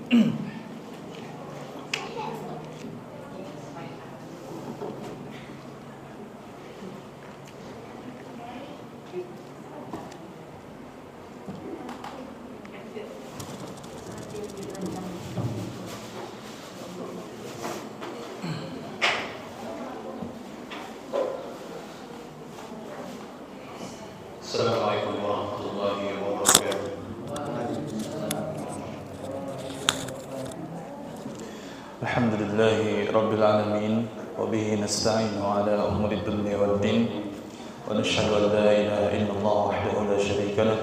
Assalamualaikum warahmatullahi wabarakatuh. Alhamdulillahi rabbil alamin wa bihi nasta'inu ala umuri dunya waddin wa nashhadu an la ilaha illallah wahdahu la syarika lah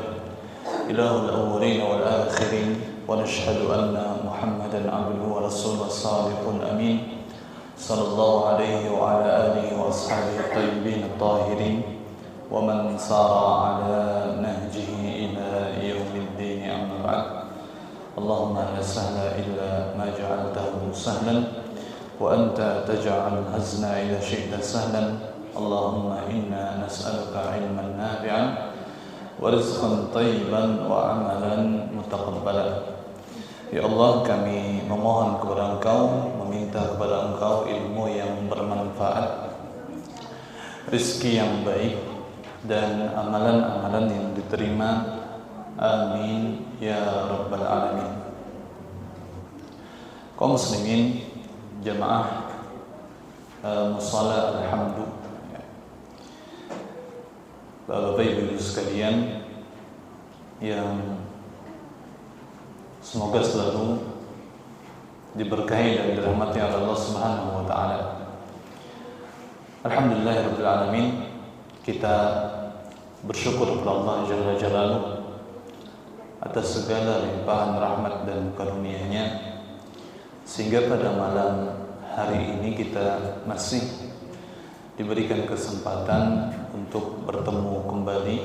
ilahul awwalin wal akhirin wa nashhadu anna Muhammadan abduhu wa rasuluhu as-sadiqul amin sallallahu alaihi wa ala alihi wa ashabihi at-tayyibin at-tahirin wa man sara ala nahjihi ila yaumiddin amma ba'd. Allahumma la sahla illa ma ja'altahu sahlan wa anta taj'al hazna idza syi'ta sahlan. Allahumma inna nas'aluka ilman nafi'an wa rizqan thayyiban wa amalan mutaqabbalan. Ya Allah, kami memohon kepada Engkau, meminta kepada Engkau ilmu yang bermanfaat, rezeki yang baik, dan amalan-amalan yang diterima. Amin ya rabbal alamin. Kaum muslimin jamaah musalla alhamdu, Bapak Ibu sekalian yang semoga selalu diberkahi dan dirahmati oleh Allah Subhanahu wa taala. Alhamdulillahirabbil alamin. Kita bersyukur kepada Allah Jalla Jalaluh atas segala limpahan rahmat dan karunia-Nya, sehingga pada malam hari ini kita masih diberikan kesempatan untuk bertemu kembali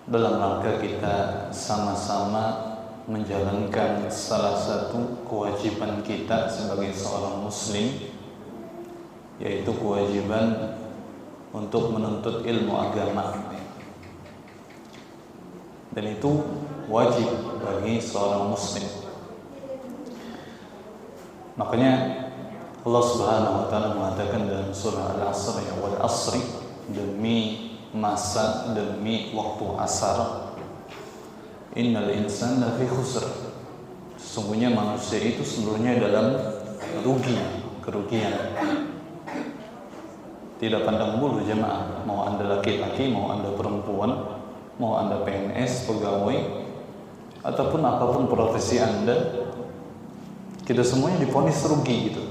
dalam rangka kita sama-sama menjalankan salah satu kewajiban kita sebagai seorang muslim, yaitu kewajiban untuk menuntut ilmu agama. Dan itu wajib bagi seorang muslim. Makanya Allah Subhanahu wa taala mengatakan dalam surah Al-Asr, ya wal asri, demi masa, demi waktu asar, innal insana lafi khusr, sesungguhnya manusia itu seluruhnya dalam rugi, kerugian. Tidak pandang bulu jemaah, mau anda laki-laki, mau anda perempuan, mau anda PNS, pegawai, ataupun apapun profesi anda, kita semuanya divonis rugi gitu,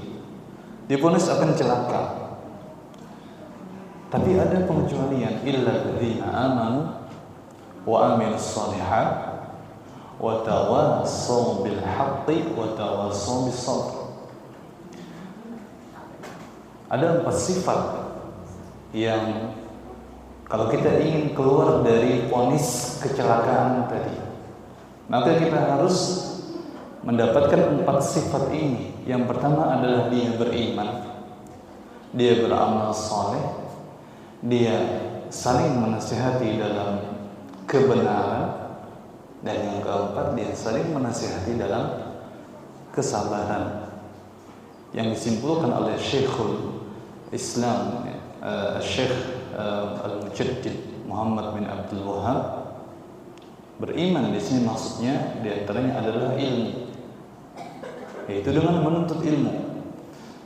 divonis akan celaka. Tapi ada pengecualian, illa ladzina amanu wa amilus shalihat wa tawassaw bil haqqi wa tawassaw bis sabr. Ada 4 sifat yang kalau kita ingin keluar dari vonis kecelakaan tadi, maka kita harus mendapatkan 4 sifat ini. Yang pertama adalah dia beriman, dia beramal saleh, dia saling menasihati dalam kebenaran, dan yang keempat dia saling menasihati dalam kesabaran. Yang disimpulkan oleh Syekhul Islam Syekh Al-Mujaddid Muhammad bin Abdul Wahhab, beriman di sini maksudnya diantaranya adalah ilmu, yaitu dengan menuntut ilmu.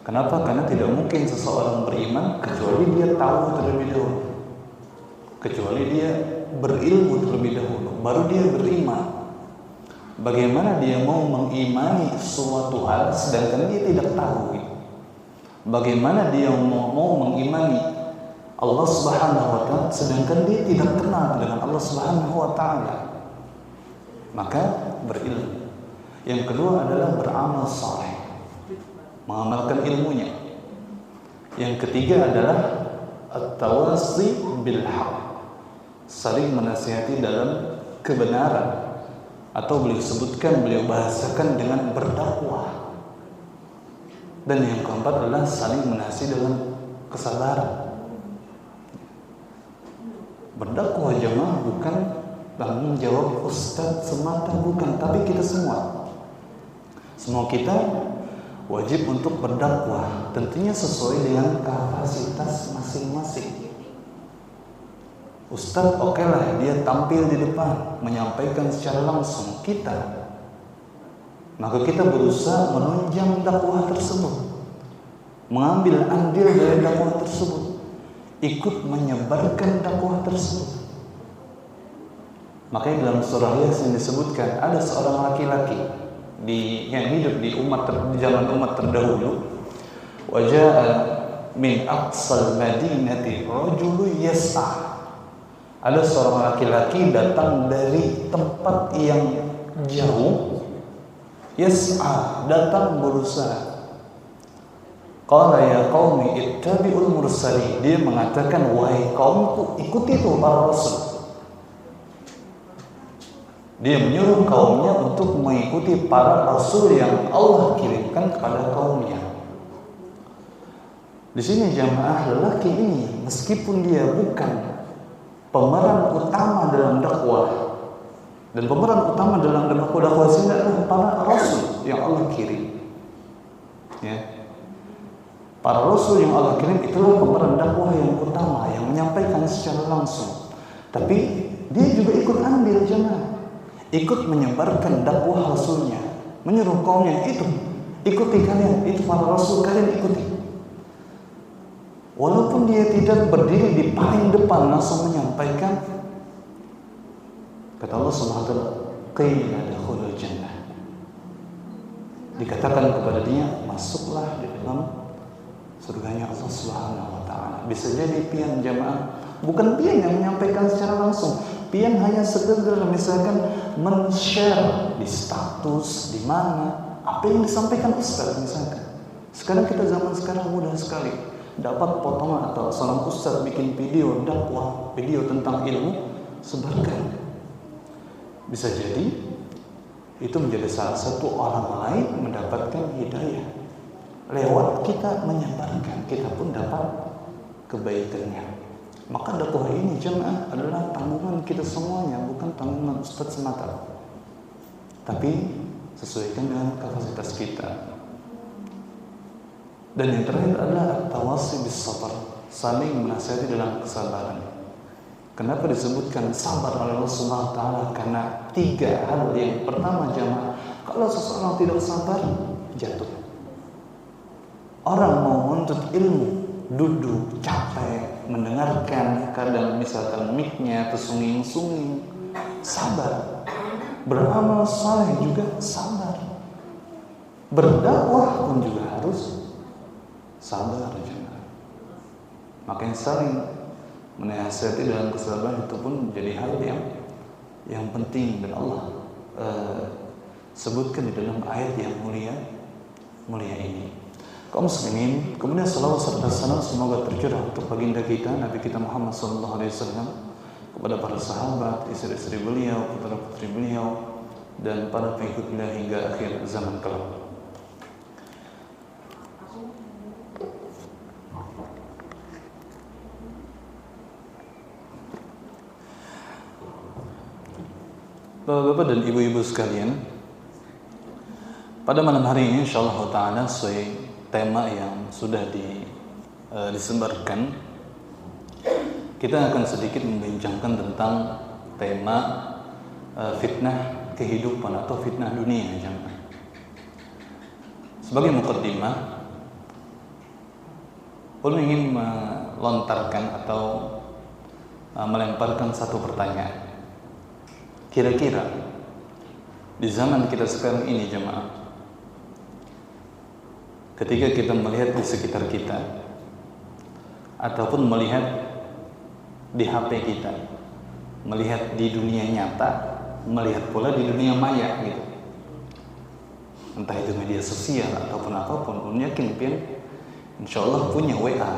Kenapa? Karena tidak mungkin seseorang beriman kecuali dia tahu terlebih dahulu, kecuali dia berilmu terlebih dahulu, baru dia beriman. Bagaimana dia mau mengimani suatu hal sedangkan dia tidak tahu? Bagaimana dia mau mengimani Allah Subhanahu wa taala sedangkan dia tidak kenal dengan Allah Subhanahu wa taala? Maka berilmu. Yang kedua adalah beramal saleh, mengamalkan ilmunya. Yang ketiga adalah at-tawasi bil haqq, saling menasihati dalam kebenaran, atau beliau bahasakan dengan berdakwah. Dan yang keempat adalah saling menasihati dalam kesabaran. Berdakwah jemaah bukan tanggung jawab ustaz semata, bukan, tapi kita semua. Semua kita wajib untuk berdakwah, tentunya sesuai dengan kapasitas masing-masing. Ustadz oke lah dia tampil di depan menyampaikan secara langsung kita, maka kita berusaha menunjang dakwah tersebut, mengambil andil dari dakwah tersebut, ikut menyebarkan dakwah tersebut. Makanya dalam surah Yasin disebutkan ada seorang laki-laki yang hidup di zaman umat terdahulu. Waja'a min aqsal madinati rajulun yas'a. Ada seorang laki-laki datang dari tempat yang jauh, yas'a, datang berusaha. Qala ya qaumi ittabi'ul mursalin. Dia mengatakan, wahai kaumku, ikuti itu para rasul. Dia menyuruh kaumnya untuk mengikuti para rasul yang Allah kirimkan kepada kaumnya. Di sini jamaah, lelaki ini meskipun dia bukan pemeran utama dalam dakwah, dan pemeran utama dalam dakwah ini adalah para rasul yang Allah kirim. Ya. Para rasul yang Allah kirim itulah pemeran dakwah yang utama, yang menyampaikan secara langsung. Tapi dia juga ikut andil jamaah, ikut menyebarkan dakwah rasulnya, menyuruh kaumnya, itu ikuti kalian, itu para rasul, kalian ikuti. Walaupun dia tidak berdiri di paling depan langsung menyampaikan, kata Allah Subhanahu wa taala, qila dakhulul jannah. Dikatakan kepada dia, masuklah di dalam surganya Allah Subhanahu wa taala. Bisa jadi pian jamaah, bukan pian yang menyampaikan secara langsung. Pian hanya sekedar misalkan men-share di status, di mana apa yang disampaikan Ustaz misalkan. Sekarang kita zaman sekarang mudah sekali dapat potongan atau seorang Ustaz bikin video dakwah, video tentang ilmu, sebarkan. Bisa jadi itu menjadi salah satu orang lain mendapatkan hidayah lewat kita menyebarkan, kita pun dapat kebaikannya. Maka dakwah ini jemaah adalah tanggungan kita semuanya, bukan tanggungan Ustaz semata. Tapi sesuaikan dengan kapasitas kita. Dan yang terakhir adalah tawasi bis sabar, saling menasihati dalam kesabaran. Kenapa disebutkan sabar oleh Allah Subhanahu wa taala? Karena 3 hal. Yang pertama jemaah, kalau seseorang tidak sabar, jatuh. Orang mau menuntut ilmu, duduk, capek, mendengarkan, kadang misalkan mic-nya tersunging-sunging, sabar. Beramal saleh juga sabar. Berdakwah pun juga harus sabar juga. Makanya saling menasihati dalam kesabaran itu pun menjadi hal yang penting, dan Allah sebutkan di dalam ayat yang mulia ini. Kaum muslimin, kemudian salawat serta salam semoga tercurah untuk baginda kita Nabi kita Muhammad SAW, kepada para sahabat, istri-istri beliau, putra-putri beliau, dan para pengikut beliau hingga akhir zaman kelak. Bapak-bapak dan ibu-ibu sekalian, pada malam hari ini insyaallah ta'ala sesuai tema yang sudah disebarkan, kita akan sedikit membincangkan tentang tema fitnah kehidupan atau fitnah dunia. Sebagai mukaddimah, Ulun ingin melontarkan atau melemparkan satu pertanyaan. Kira-kira di zaman kita sekarang ini jemaah, ketika kita melihat di sekitar kita ataupun melihat di HP kita, melihat di dunia nyata, melihat pula di dunia maya gitu, entah itu media sosial ataupun apapun, Ulun yakin pian insyaallah punya WA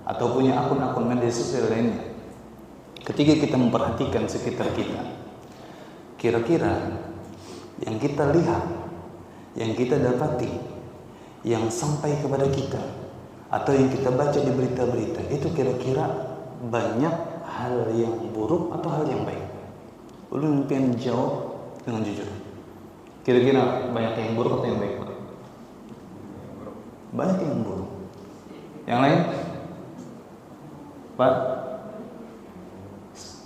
atau punya akun-akun media sosial lainnya. Ketika kita memperhatikan sekitar kita, kira-kira yang kita lihat, yang kita dapati, yang sampai kepada kita, atau yang kita baca di berita-berita, itu kira-kira banyak hal yang buruk atau hal yang baik? Ulun pengen jawab dengan jujur. Kira-kira banyak yang buruk atau yang baik? Banyak yang buruk. Yang lain? Pak?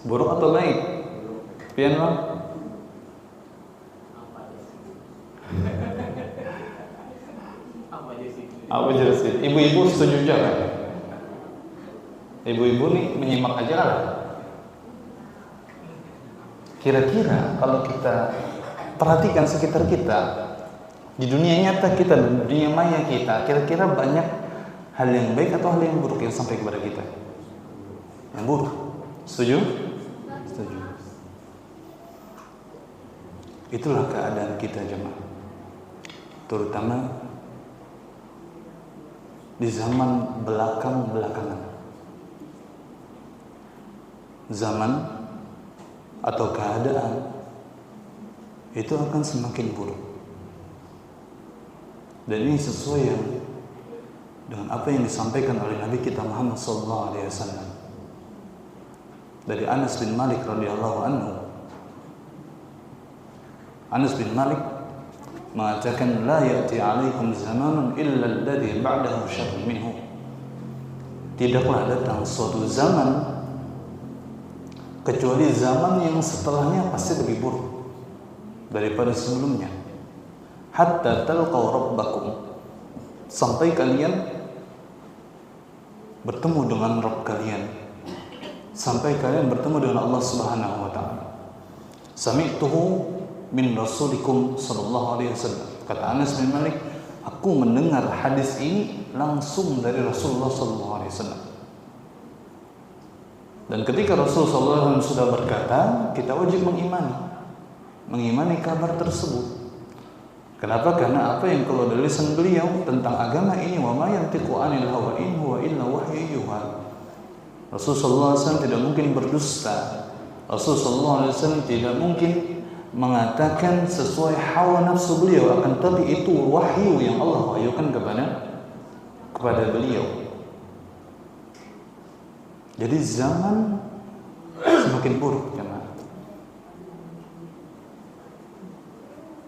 Buruk atau baik? Pian Bang? Apa aja sih? Ibu-ibu setuju juga kan? Ibu-ibu nih menyimak aja lah. Kira-kira kalau kita perhatikan sekitar kita, di dunia nyata kita, di dunia maya kita, kira-kira banyak hal yang baik atau hal yang buruk yang sampai kepada kita? Yang buruk. Setuju? Setuju. Itulah keadaan kita jemaah. Terutama di zaman belakangan. Zaman atau keadaan itu akan semakin buruk. Dan ini sesuai dengan apa yang disampaikan oleh Nabi kita Muhammad SAW. Dari Anas bin Malik radhiyallahu anhu. Anas bin Malik mengatakan, la ya'ti 'alaikum zamanun illa alladhi ba'dahu syarrun minhu. Tidaklah datang suatu zaman kecuali zaman yang setelahnya pasti lebih buruk daripada sebelumnya. Hatta talqaw rabbakum, sampai kalian bertemu dengan Rabb kalian, sampai kalian bertemu dengan Allah Subhanahu wa taala. Sami'tuhu min rasulikum sallallahu alaihi wasallam. Kata Anas bin Malik, aku mendengar hadis ini langsung dari Rasulullah sallallahu alaihi wasallam. Dan ketika Rasulullah SAW sudah berkata, kita wajib mengimani kabar tersebut. Kenapa? Karena apa yang keluar dari lisan beliau tentang agama ini, wa ma yantiqu 'anil hawa in huwa illa wahyu yuha. Rasulullah SAW tidak mungkin berdusta. Rasulullah SAW tidak mungkin mengatakan sesuai hawa nafsu beliau, akan tapi itu wahyu yang Allah wahyukan kepada beliau. Jadi zaman semakin buruk, jemaah.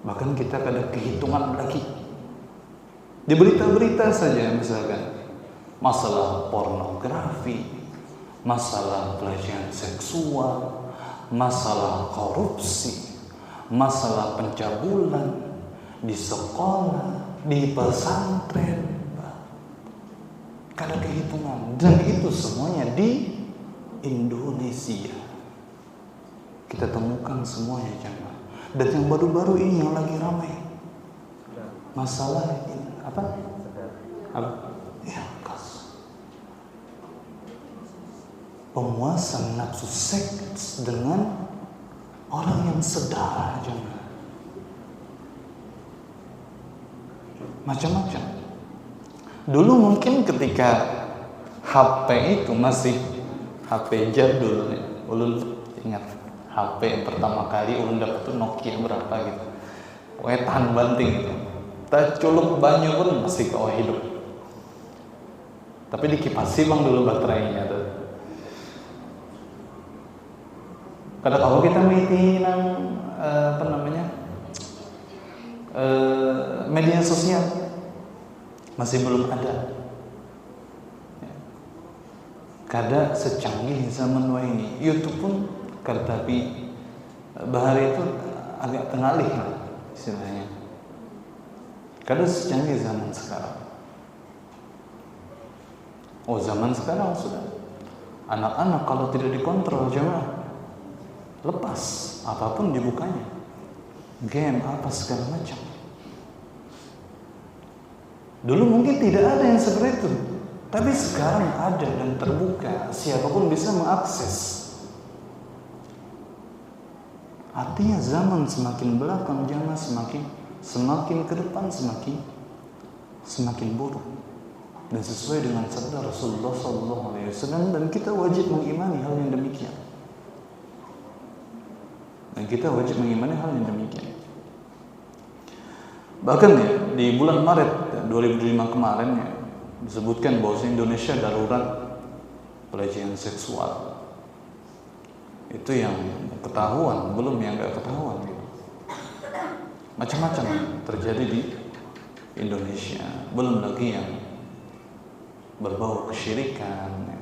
Bahkan kita ada kehitungan lagi. Di berita-berita saja misalkan masalah pornografi, masalah pelecehan seksual, masalah korupsi, masalah pencabulan di sekolah, di pesantren. Ada kehitungan, dan itu semuanya di Indonesia. Kita temukan semuanya, jemaah. Dan yang baru-baru ini yang lagi ramai, masalah ini apa? Ya, pemuasan nafsu seks dengan orang yang sedara, jemaah. Macam-macam. Dulu mungkin ketika HP itu masih HP jadul, ulun ingat HP pertama kali ulun dapat itu Nokia berapa gitu, pokoknya tahan banting gitu. Kita colok banyu pun masih kau hidup. Tapi dikipasi bang dulu baterainya tuh. Kadang kalau kita meeting media sosial masih belum ada. Kada secanggih zaman ini. YouTube pun tapi bahari itu agak tengalih lah istilahnya. Kada secanggih zaman sekarang. Oh, zaman sekarang sudah. Anak-anak kalau tidak dikontrol jemaah, lepas apapun dibukanya. Game apa segala macam. Dulu mungkin tidak ada yang seperti itu, tapi sekarang ada dan terbuka, siapapun bisa mengakses. Artinya zaman semakin belakang, jangan semakin ke depan semakin buruk. Dan sesuai dengan sabda Rasulullah SAW, dan kita wajib mengimani hal yang demikian. Bahkan ya, di bulan Maret 2005 kemarin ya, disebutkan bahwa Indonesia darurat pelecehan seksual. Itu yang ketahuan, belum yang nggak ketahuan gitu. macam-macam terjadi di Indonesia. Belum lagi yang berbau kesyirikan.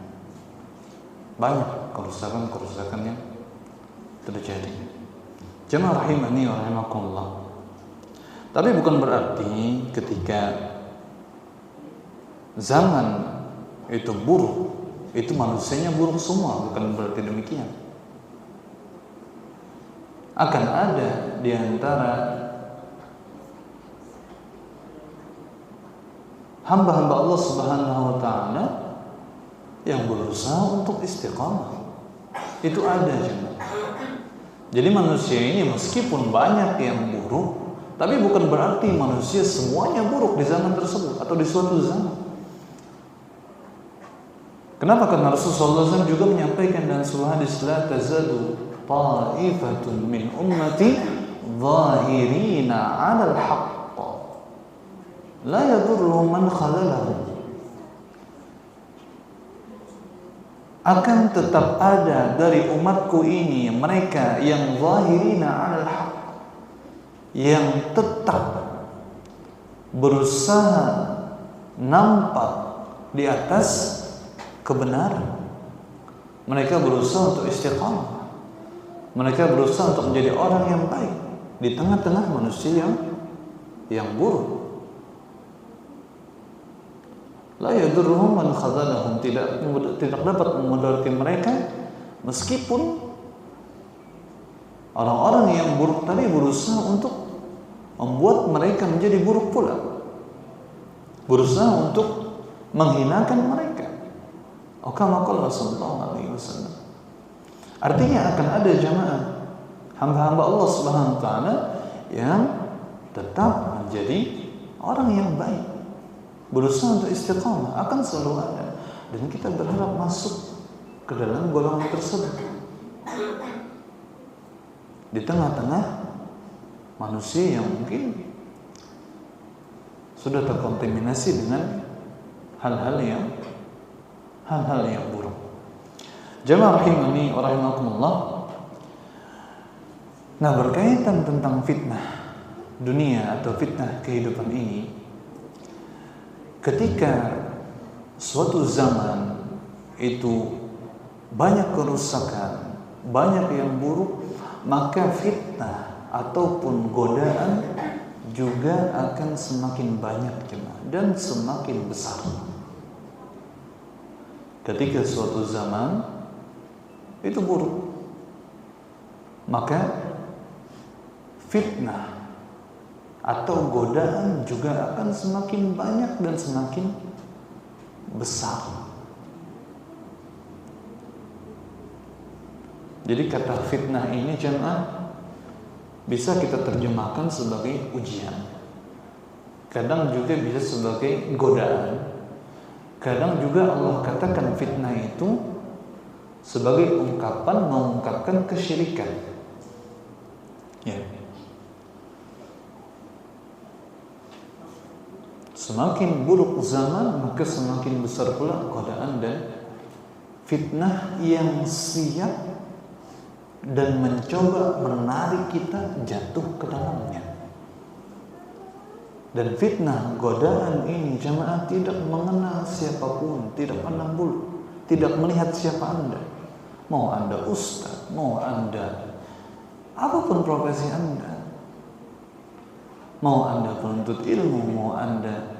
Banyak kerusakan-kerusakan yang terjadi. Jemaah rahimani wa rahimakumullah. Tapi bukan berarti ketika zaman itu buruk, itu manusianya buruk semua, bukan berarti demikian. Akan ada di antara hamba-hamba Allah Subhanahu wa taala yang berusaha untuk istiqamah. Itu ada juga. Jadi manusia ini meskipun banyak yang buruk, tapi bukan berarti manusia semuanya buruk di zaman tersebut atau di suatu zaman. Kenapa? Karena Rasulullah SAW juga menyampaikan dalam sebuah hadis, la tazadu ta'ifatun min ummati zahirina 'alal haqq la yadurruhum man khalalahum. Akan tetap ada dari umatku ini mereka yang zahirina 'alal haqq, yang tetap berusaha nampak di atas kebenaran. Mereka berusaha untuk istiqamah. Mereka berusaha untuk menjadi orang yang baik di tengah-tengah manusia yang buruk. La yadurruhum man khadzalahum, tidak dapat memudaratkan mereka meskipun orang-orang yang buruk tadi berusaha untuk membuat mereka menjadi buruk pula, berusaha untuk menghinakan mereka. Kama qala sallallahu alaihi wasallam. Artinya akan ada jamaah hamba-hamba Allah Subhanahu wa taala yang tetap menjadi orang yang baik, berusaha untuk istiqamah, akan selalu ada, dan kita berharap masuk ke dalam golongan tersebut. Di tengah-tengah manusia yang mungkin sudah terkontaminasi dengan hal-hal yang buruk. Jamaah rahimani wa rahimakumullah. Nah, berkaitan tentang fitnah dunia atau fitnah kehidupan ini, ketika suatu zaman itu banyak kerusakan, banyak yang buruk, maka fitnah ataupun godaan juga akan semakin banyak dan semakin besar. Ketika suatu zaman itu buruk, maka fitnah atau godaan juga akan semakin banyak dan semakin besar. Jadi kata fitnah ini jemaah bisa kita terjemahkan sebagai ujian. Kadang juga bisa sebagai godaan. Kadang juga Allah katakan fitnah itu sebagai mengungkapkan kesyirikan. Ya. Semakin buruk zaman, maka semakin besar pula godaan dan fitnah yang siap dan mencoba menarik kita jatuh ke dalamnya. Dan fitnah godaan ini jemaah tidak mengenal siapapun, tidak pandang bulu, tidak melihat siapa Anda. Mau Anda ustaz, mau Anda apapun profesi Anda, mau Anda penuntut ilmu, mau Anda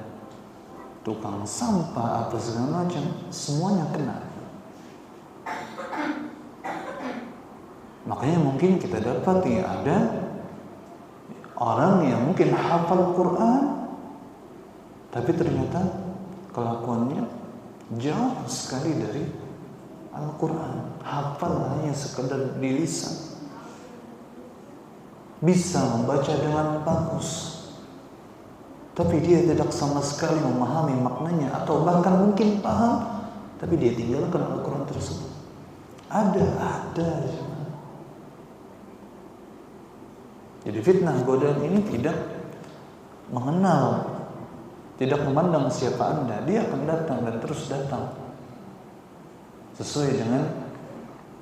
tukang sampah, apa segala macam, semuanya kena. Makanya mungkin kita dapati ada orang yang mungkin hafal Quran, tapi ternyata kelakuannya jauh sekali dari Al-Quran. Hafal hanya sekedar di lisan, bisa membaca dengan bagus, tapi dia tidak sama sekali memahami maknanya, atau bahkan mungkin paham, tapi dia tinggalkan Al-Quran tersebut. Ada. Jadi fitnah godaan ini tidak mengenal, tidak memandang siapa Anda. Dia akan datang dan terus datang sesuai dengan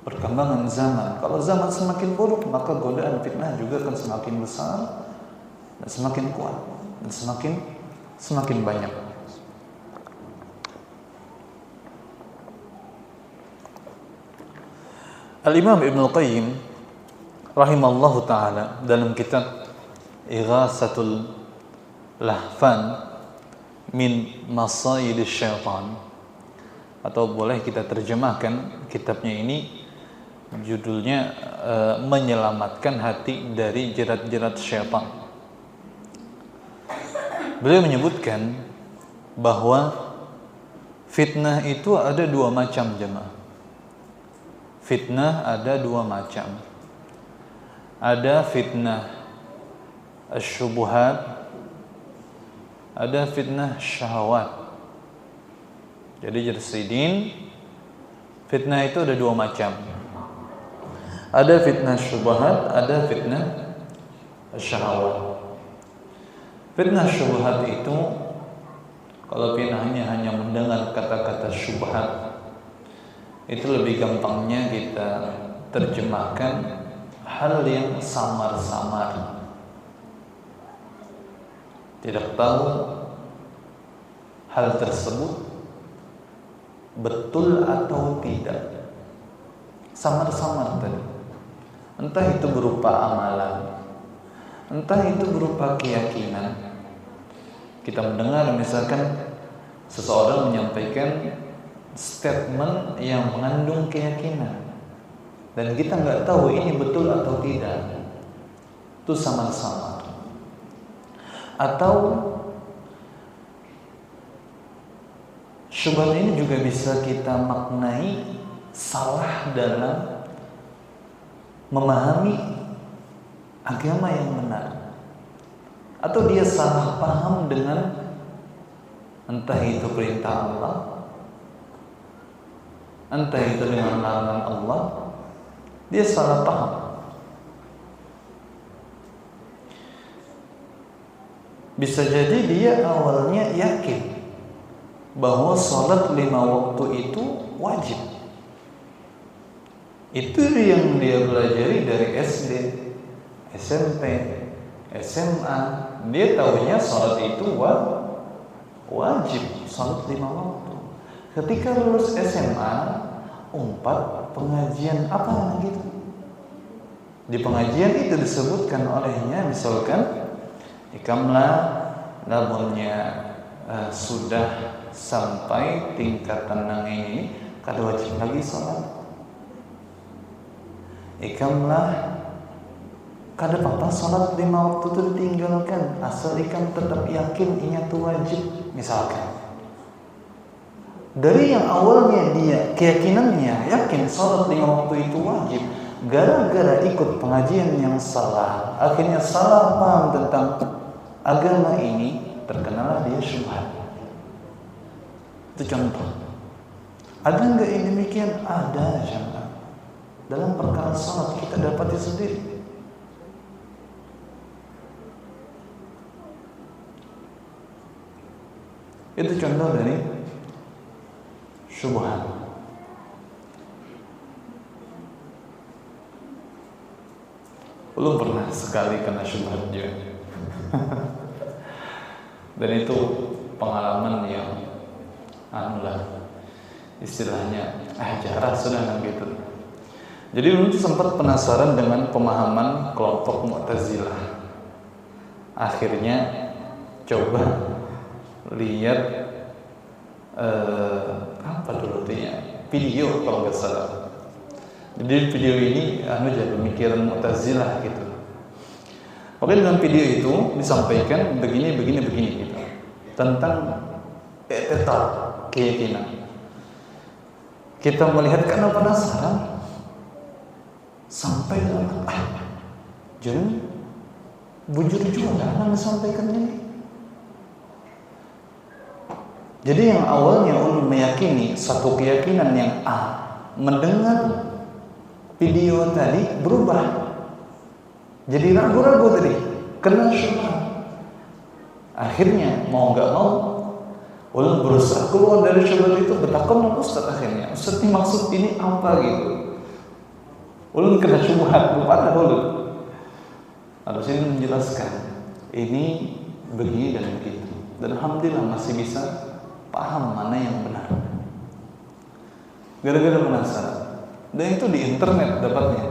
perkembangan zaman. Kalau zaman semakin buruk, maka godaan fitnah juga akan semakin besar dan semakin kuat dan semakin banyak. Al-Imam Ibnu Qayyim rahimallahu taala dalam kitab Ighatsatul Lahfan min Masaidis Syaitan, atau boleh kita terjemahkan kitabnya ini judulnya menyelamatkan hati dari jerat-jerat syaitan. Beliau menyebutkan bahwa fitnah itu ada dua macam, jemaah. Fitnah ada dua macam. Ada fitnah asy-syubuhat, ada fitnah syahwat. Jadi jersidin, fitnah itu ada dua macam. Ada fitnah syubhat, ada fitnah syahwat. Fitnah syubhat itu, kalau hanya mendengar kata-kata syubhat, itu lebih gampangnya kita terjemahkan hal yang samar-samar, tidak tahu hal tersebut betul atau tidak, samar-samar tadi. Entah itu berupa amalan, entah itu berupa keyakinan. Kita mendengar misalkan seseorang menyampaikan statement yang mengandung keyakinan dan kita nggak tahu ini betul atau tidak, itu samar-samar. Atau syubhat ini juga bisa kita maknai salah dalam memahami agama yang benar, atau dia salah paham dengan entah itu perintah Allah, entah itu dengan larangan Allah, dia salah paham. Bisa jadi dia awalnya yakin bahwa sholat 5 waktu itu wajib. Itu yang dia pelajari dari SD, SMP, SMA. Dia tahunya sholat itu wajib, sholat 5 waktu. Ketika lulus SMA, pengajian apa gitu. Di pengajian itu disebutkan olehnya misalkan ikamlah namunnya sudah sampai tingkatan nang ini kada wajib lagi sholat. Ikamlah kada apa-apa sholat 5 waktu itu ditinggalkan asal ikam tetap yakin ini tuh wajib misalkan. Dari yang awalnya dia keyakinannya yakin sholat 5 waktu itu wajib, gara-gara ikut pengajian yang salah, akhirnya salah paham tentang agama ini, terkenal dia syubhat. Itu contoh. Ada enggak yang demikian? Ada, jemaah. Dalam perkara salat kita dapati sendiri. Itu contoh dari syubhat. Belum pernah sekali kena syubhat dia. Dan itu pengalaman yang istilahnya jarah sudah gitu. Jadi dulu sempat penasaran dengan pemahaman kelompok Mu'tazilah. Akhirnya coba lihat apa dulu video kalau nggak salah. Jadi video ini jadi pemikiran Mu'tazilah gitu. Pokoknya dalam video itu disampaikan begini gitu tentang etetat keyakinan. Kita melihat karena penasaran sampai dalam jadi bujur juga karena disampaikan ini. Jadi yang awalnya meyakini satu keyakinan yang mendengar video tadi berubah. Jadi ragu-ragu tadi, kena syubhat. Akhirnya mau nggak mau, ulun berusaha keluar dari syubhat itu. Bertakon Ustaz akhirnya, Ustaz ini maksud ini apa gitu. Ulun kena syubhat, lupa ulun. Harus ini menjelaskan. ini begini dan begitu. Dan alhamdulillah masih bisa paham mana yang benar. Gara-gara penasaran. Dan itu di internet dapatnya.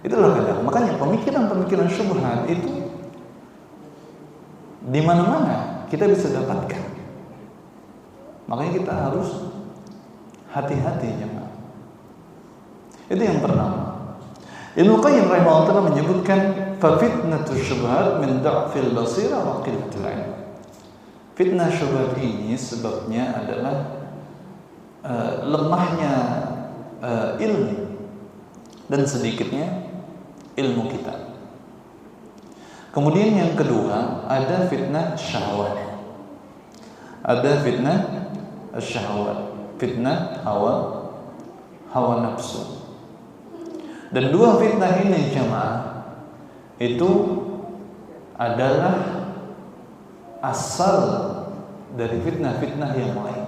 Itulah kadang. Makanya pemikiran-pemikiran syubhat itu di mana-mana kita bisa dapatkan. Makanya kita harus hati-hati jemaah. Itu yang pertama. Ibnu Qayyim rahimahullah ta'ala menyebutkan fa fitnatus syubhat min da'fil basirah wa qillatil ilm. Fitnah syubhat ini sebabnya adalah lemahnya ilmu dan sedikitnya ilmu kita. Kemudian yang kedua, ada fitnah syahwat. Ada fitnah syahwat, fitnah hawa nafsu. Dan dua fitnah ini jemaah itu adalah asal dari fitnah-fitnah yang lain.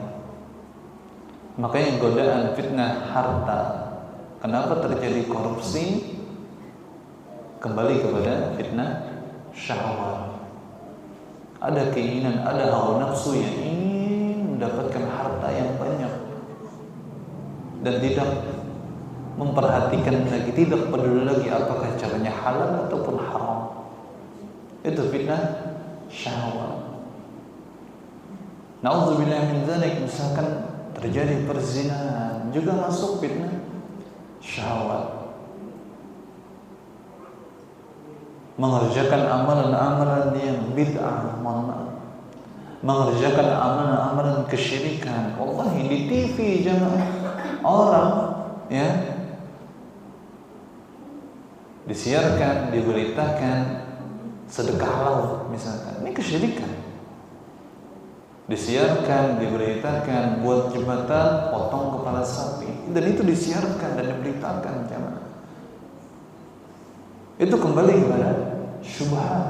Makanya godaan fitnah harta. Kenapa terjadi korupsi? Kembali kepada fitnah syahwat. Ada keinginan, ada hawa nafsu yang ingin mendapatkan harta yang banyak dan tidak memperhatikan lagi, tidak peduli lagi apakah caranya halal ataupun haram. Itu fitnah syahwat. Na'udzubillah min dzalik, misalkan terjadi perzinahan, juga masuk fitnah syahwat. Mengerjakan amalan-amalan yang bid'ah, mengerjakan amalan-amalan kesyirikan. Wallahi di TV jangan orang ya disiarkan, diberitakan sedekah laut misalkan. Ini kesyirikan. Disiarkan, diberitakan buat jembatan, potong kepala sapi. Dan itu disiarkan dan diberitakan jemaah. Itu kembali kepada syubhat.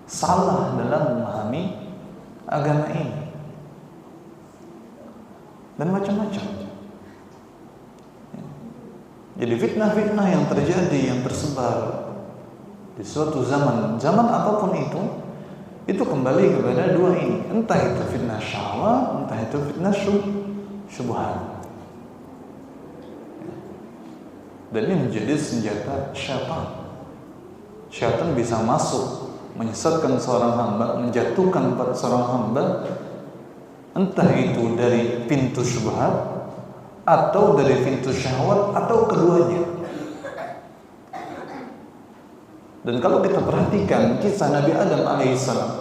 Salah dalam memahami agama ini. Dan macam-macam. Jadi fitnah-fitnah yang terjadi, yang tersebar di suatu zaman apapun itu kembali kepada dua ini. Entah itu fitnah syahwat, entah itu fitnah syubhat. Dan ini menjadi senjata syaitan. Syaitan bisa masuk, menyesatkan seorang hamba, menjatuhkan seorang hamba, entah itu dari pintu syubhat atau dari pintu syahwat atau keduanya. Dan kalau kita perhatikan kisah Nabi Adam alaihissalam,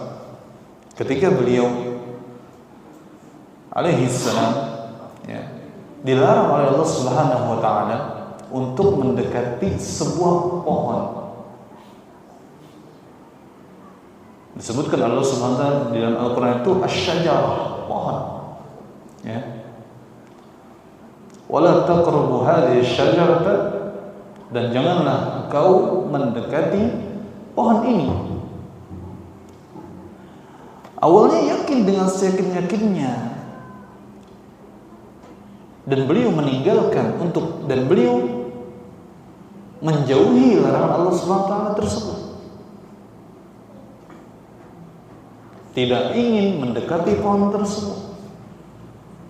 ketika beliau alaihissalam dilarang oleh Allah Subhanahu wa ta'ala untuk mendekati sebuah pohon. Disebutkan Allah Subhanahu wa ta'ala di dalam Al-Quran itu asy-syajarah, pohon. Ya. Wala taqrabu hadhihi asy-syajarata, dan janganlah engkau mendekati pohon ini. Awalnya yakin dengan seyakin-yakinnya, dan beliau meninggalkan dan beliau menjauhi larangan Allah Subhanahu wa ta'ala tersebut. Tidak ingin mendekati pohon tersebut.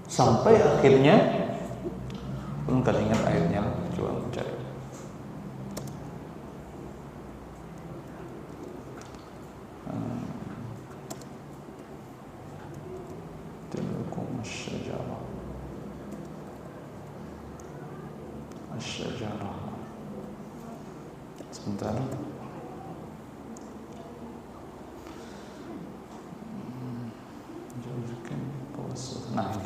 Sampai akhirnya, belum kan ingat ayatnya, coba mencari. Tilkum asy-syajarah. Asy-syajarah. Sebentar. Nah ini.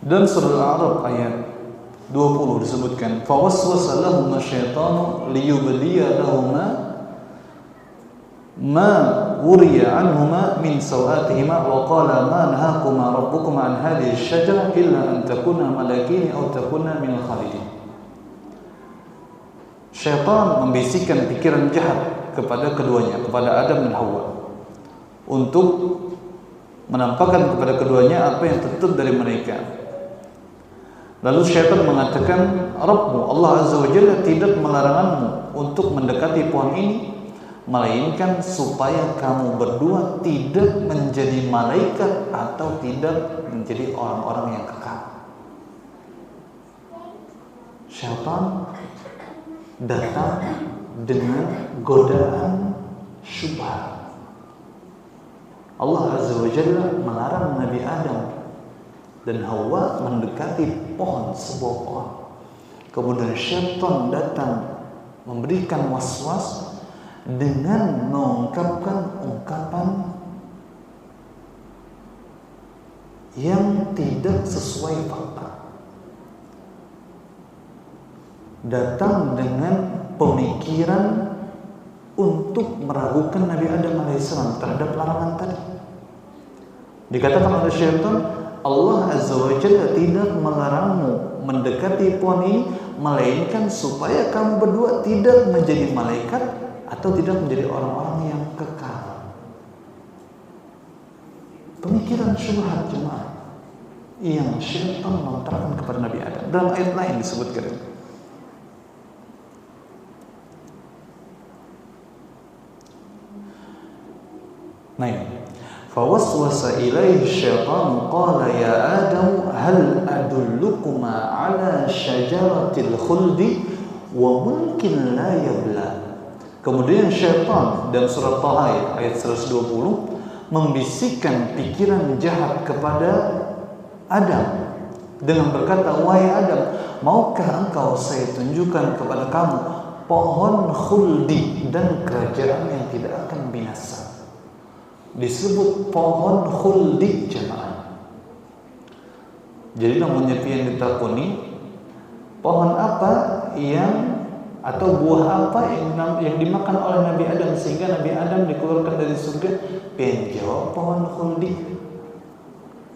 Dan surah Al-A'raf ayat 20 disebutkan, fawaswasa lahum asy-syaitanu liyubdiya lahum ma wuriya anhuma min sawatihima wa qala ma nahakuma rabbukuma an hadhihi asy-syajarah illa an takuna malakin aw takuna minal khalidin. Syaitan membisikkan pikiran jahat kepada keduanya, kepada Adam dan Hawa, untuk menampakkan kepada keduanya apa yang tertutup dari mereka. Lalu syaitan mengatakan, Rabbmu Allah Azza wa Jalla tidak melarangmu untuk mendekati pohon ini, melainkan supaya kamu berdua tidak menjadi malaikat atau tidak menjadi orang-orang yang kekal. Syaitan datang dengan godaan syubhat. Allah Azza wa Jalla melarang Nabi Adam dan Hawa mendekati sebuah pohon. Kemudian syaitan datang memberikan waswas dengan mengungkapkan ungkapan yang tidak sesuai fakta. Datang dengan pemikiran untuk meragukan Nabi Adam AS terhadap larangan tadi. Dikatakan oleh syaitan, Allah Azza wa Jalla tidak melarangmu mendekati pohon ini, melainkan supaya kamu berdua tidak menjadi malaikat atau tidak menjadi orang-orang yang kekal. Pemikiran syubhat jemaah yang syaitan melontarkan kepada Nabi Adam. Dalam ayat lain disebutkan, fawaswasa ilaihi syaitan qala ya Adam hal adullukuma ala syajaratil khuldi wa mulkin la yabla. Kemudian syaitan dalam surat Taha ayat 120 membisikkan pikiran jahat kepada Adam dengan berkata, wahai Adam, maukah engkau saya tunjukkan kepada kamu pohon khuldi dan kerajaan yang tidak akan binasa. Disebut pohon khuldi jemaah. Jadi namanya yang ditakuni, pohon apa yang atau buah apa yang dimakan oleh Nabi Adam sehingga Nabi Adam dikeluarkan dari surga? Penjawab pohon khuldi.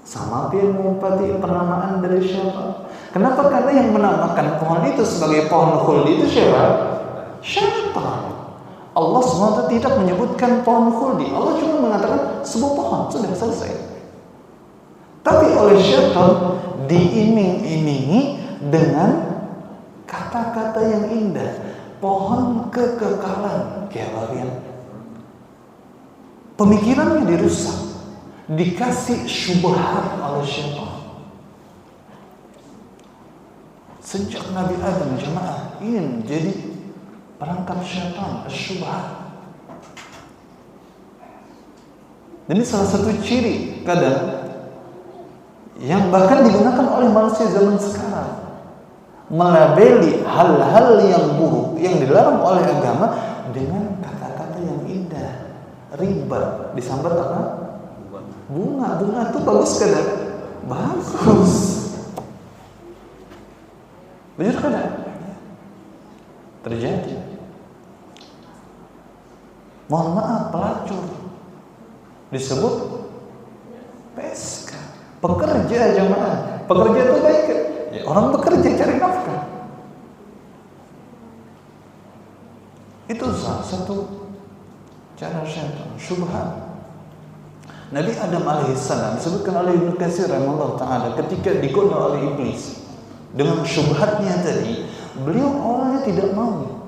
Sama pian mengumpati penamaan dari siapa? Kenapa? Karena yang menamakan pohon itu sebagai pohon khuldi itu siapa? Syaitan. Allah SWT tidak menyebutkan pohon khuldi. Allah cuma mengatakan sebuah pohon, sudah selesai. Tapi oleh syaitan diiming-imingi dengan kata-kata yang indah, pohon kekekalan. Kalian pemikirannya dirusak, dikasih syubhat oleh syaitan. Sejak Nabi Adam jemaah ini menjadi perangkap syaitan, syubhat. Ini salah satu ciri kadang yang bahkan digunakan oleh manusia zaman sekarang, melabeli hal-hal yang buruk yang dilarang oleh agama dengan kata-kata yang indah. Riba disambat apa? Bunga itu bagus kadang? Bagus. Benar kadang? Terjadi. Mohon maaf, pelacur disebut PSK, pekerja jemaah. Pekerja itu baik ya, orang bekerja cari nafkah. Itu salah satu cara syaitan, syubhat. Nabi Adam alaihissalam disebutkan oleh Ibnu Katsir rahimahullah taala ketika digoda oleh iblis dengan syubhatnya tadi, beliau awalnya tidak mau.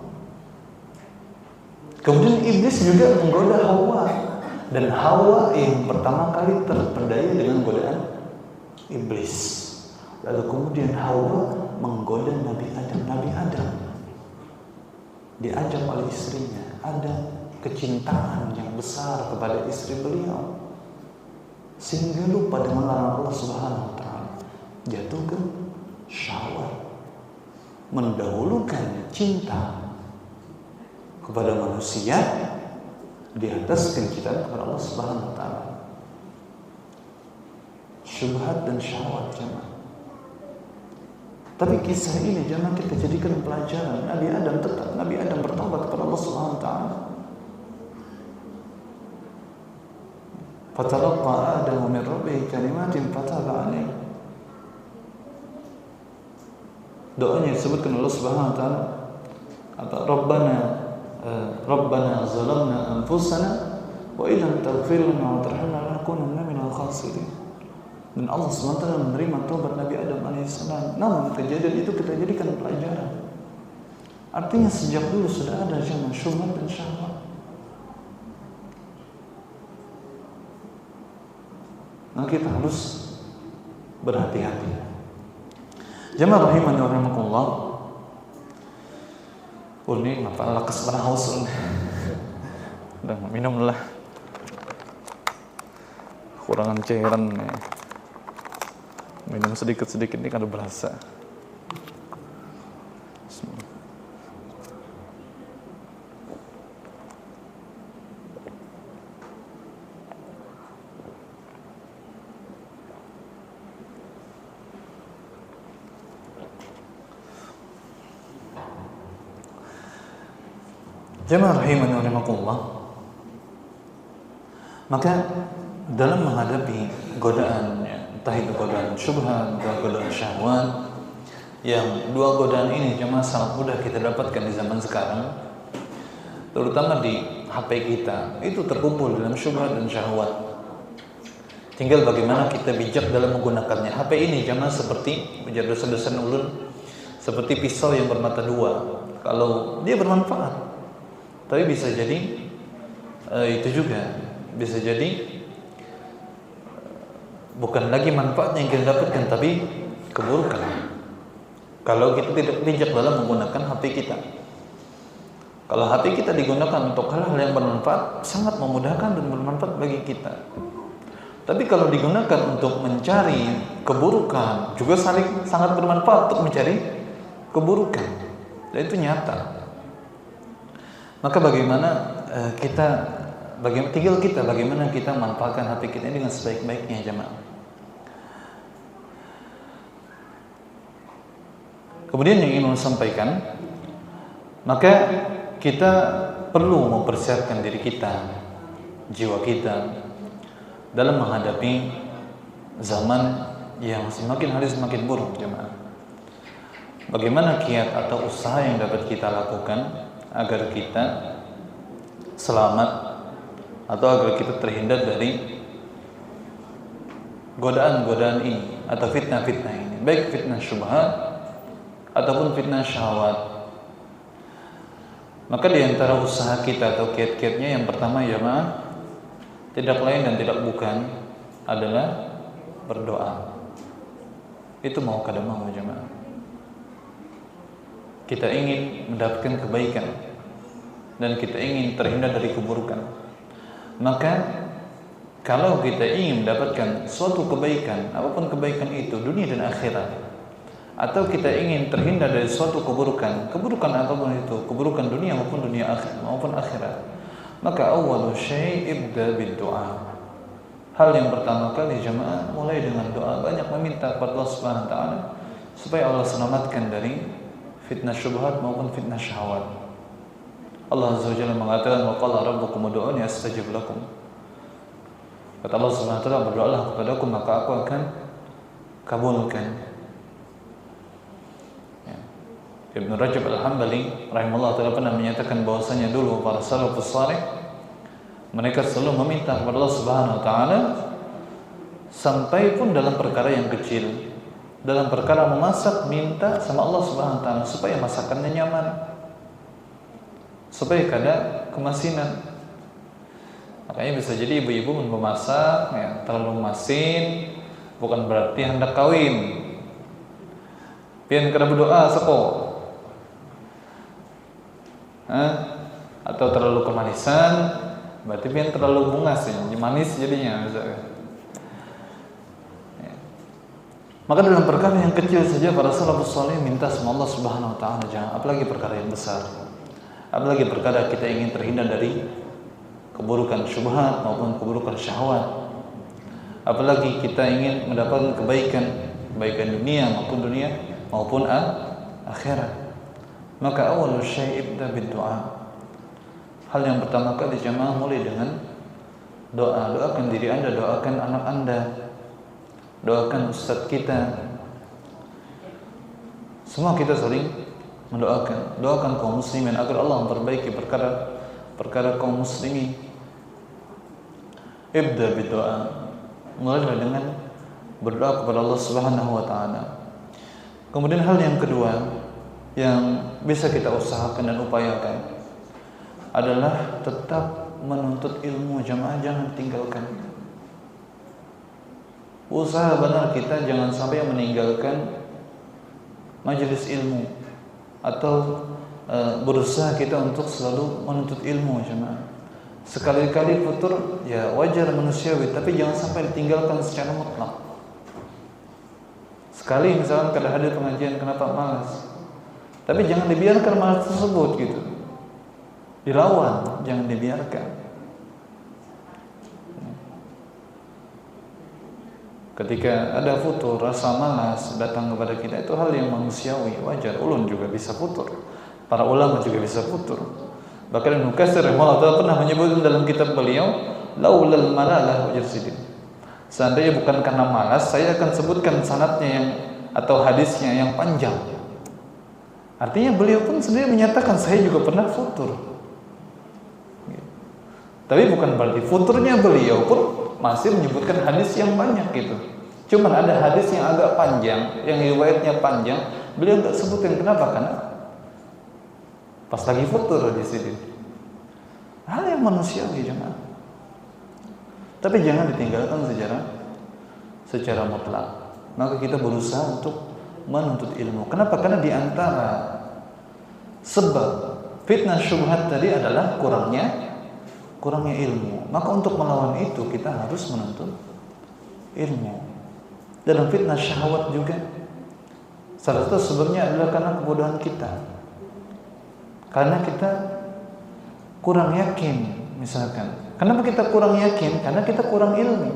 Kemudian iblis juga menggoda Hawa, dan Hawa yang pertama kali terpedaya dengan godaan iblis. Lalu kemudian Hawa menggoda Nabi Adam. Nabi Adam diajak oleh istrinya, ada kecintaan yang besar kepada istri beliau, sehingga lupa dengan larangan Allah Subhanahu wa taala, jatuh ke syahwat, mendahulukan cinta kepada manusia di atas kecintaan kepada Allah Subhanahu wa taala. Syubhat dan syahwat jemaah. Tapi kisah ini jangan kita jadikan pelajaran. Nabi Adam bertobat kepada Allah Subhanahu wa taala. Fatalaqa Adamu min rabbih kalimatin fataba alaihi. Doanya disebutkan Allah Subhanahu wa taala apa? Rabbana zalamna anfusana Wa illam taghfir lana wa tarhamna lanakunanna minal khasirin. Dan Allah SWT menerima taubat Nabi Adam alaihissalam. Namun kejadian itu kita jadikan pelajaran. Artinya sejak dulu sudah ada jamaah syubhat dan syahwat. Nah, kita harus berhati-hati. Jamaah rahimani wa rahimakumullah. Ini kenapa lakas barang haus? Udah minum lah. Kurangan cairan nih. Minum sedikit-sedikit ini kan berasa. Jamaah rahimani wa rahimakumullah. Maka dalam menghadapi godaan, entah itu godaan syubhat atau godaan syahwat, yang dua godaan ini jemaah sangat mudah kita dapatkan di zaman sekarang, terutama di HP kita, itu terkumpul dalam syubhat dan syahwat. Tinggal bagaimana kita bijak dalam menggunakannya. HP ini jemaah seperti ujar dosen-dosen ulun, seperti pisau yang bermata dua. Kalau dia bermanfaat, tapi bisa jadi itu juga bisa jadi bukan lagi manfaatnya yang kita dapatkan, tapi keburukan kalau kita tidak bijak dalam menggunakan HP kita. Kalau HP kita digunakan untuk hal-hal yang bermanfaat, sangat memudahkan dan bermanfaat bagi kita. Tapi kalau digunakan untuk mencari keburukan, juga sangat bermanfaat untuk mencari keburukan, dan itu nyata. Maka tinggal kita bagaimana kita manfaatkan HP kita ini dengan sebaik-baiknya jemaah. Kemudian yang ingin saya sampaikan, maka kita perlu mempersiapkan diri kita, jiwa kita dalam menghadapi zaman yang semakin hari semakin buruk jemaah. Bagaimana kiat atau usaha yang dapat kita lakukan agar kita selamat atau agar kita terhindar dari godaan-godaan ini atau fitnah-fitnah ini, baik fitnah syubhat ataupun fitnah syahwat. Maka di antara usaha kita atau kiat-kiatnya yang pertama jemaah, tidak lain dan tidak bukan adalah berdoa. Itu mau kada mau jemaah. Kita ingin mendapatkan kebaikan dan kita ingin terhindar dari keburukan. Maka kalau kita ingin mendapatkan suatu kebaikan, apapun kebaikan itu, dunia dan akhirat, atau kita ingin terhindar dari suatu keburukan apapun itu, keburukan dunia maupun akhirat, maka awwalu syai' ibda bid-du'a. Hal yang pertama kali jemaah, mulai dengan doa, banyak meminta kepada Allah Subhanahu wa taala supaya Allah selamatkan dari fitnah syubhat maupun fitnah syahwat. Allah Azza wa Jalla mengatakan, wa qala rabbukum ud'uni astajib lakum. Kata Allah Subhanahu wa taala, berdoalah kepadaku maka aku akan kabulkan. Ya. Ibnu Rajab Al-Hambali rahimahullah taala pernah menyatakan bahwasanya dulu para salafus saleh mereka selalu meminta kepada Allah Subhanahu wa taala sampai pun dalam perkara yang kecil. Dalam perkara memasak, minta sama Allah Subhanahu wa taala supaya masakannya nyaman, supaya kada kemasinan. Makanya bisa jadi ibu-ibu memasak ya, terlalu masin bukan berarti hendak kawin. Pian kada berdoa seko. Atau terlalu kemanisan, berarti pian terlalu bungas ya, manis jadinya misalnya. Maka dalam perkara yang kecil saja para salafus saleh minta sama Allah Subhanahu wa taala, jangan apalagi perkara yang besar. Apalagi perkara kita ingin terhindar dari keburukan syubhat maupun keburukan syahwat. Apalagi kita ingin mendapatkan kebaikan dunia maupun akhirat. Maka awal syai' ibda bid-du'a. Hal yang pertama kali jemaah mulai dengan doa. Doakan diri Anda, doakan anak Anda, doakan ustadz kita. Semua kita saling mendoakan. Doakan kaum muslimin agar Allah memperbaiki perkara kaum muslimin. Ibda berdoa, mulailah dengan berdoa kepada Allah Subhanahu wa taala. Kemudian hal yang kedua yang bisa kita usahakan dan upayakan adalah tetap menuntut ilmu. Jamaah, jangan tinggalkan. Usaha benar kita jangan sampai meninggalkan majelis ilmu atau berusaha kita untuk selalu menuntut ilmu, jemaah. Sekali-kali futur ya wajar manusiawi, tapi jangan sampai ditinggalkan secara mutlak. Sekali misalkan kada hadir pengajian, kenapa malas? Tapi jangan dibiarkan malas tersebut gitu. Dilawan, jangan dibiarkan. Ketika ada futur, rasa malas datang kepada kita, itu hal yang manusiawi, wajar. Ulun juga bisa futur, para ulama juga bisa futur. Bahkan Ibnu Katsir rahimahullah pernah menyebutkan dalam kitab beliau, laulal malalah wajsidin. Seandainya bukan karena malas, saya akan sebutkan sanadnya yang atau hadisnya yang panjang. Artinya beliau pun sendiri menyatakan saya juga pernah futur. Tapi bukan berarti futurnya beliau pun masih menyebutkan hadis yang banyak gitu. Cuman ada hadis yang agak panjang, yang riwayatnya panjang, beliau enggak sebutkan. Kenapa? Karena pas lagi futur di sini. Hal yang manusiawi, jemaah. Tapi jangan ditinggalkan secara mutlak. Maka kita berusaha untuk menuntut ilmu. Kenapa? Karena di antara sebab fitnah syubhat tadi adalah kurangnya ilmu. Maka untuk melawan itu kita harus menuntut ilmu. Dalam fitnah syahwat juga salah satu sebabnya adalah karena kebodohan kita. Karena kita kurang yakin, misalkan. Kenapa kita kurang yakin? Karena kita kurang ilmu,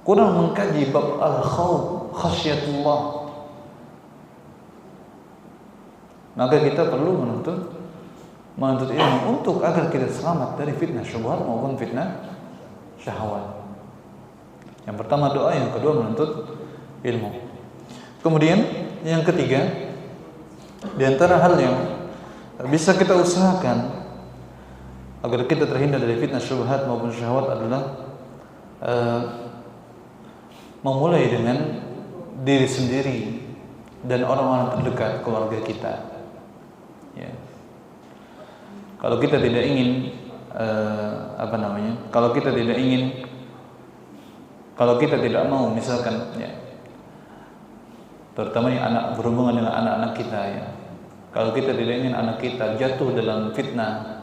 kurang mengkaji bab al-khawf, khasyatullah. Maka kita perlu menuntut ilmu untuk agar kita selamat dari fitnah syubhat maupun fitnah syahwat. Yang pertama doa, yang kedua menuntut ilmu. Kemudian yang ketiga, di antara hal yang bisa kita usahakan agar kita terhindar dari fitnah syubhat maupun syahwat adalah memulai dengan diri sendiri dan orang-orang terdekat keluarga kita. Ya. Kalau kita tidak ingin kalau kita tidak mau misalkan ya, terutama yang anak berhubungan dengan anak-anak kita ya. Kalau kita tidak ingin anak kita jatuh dalam fitnah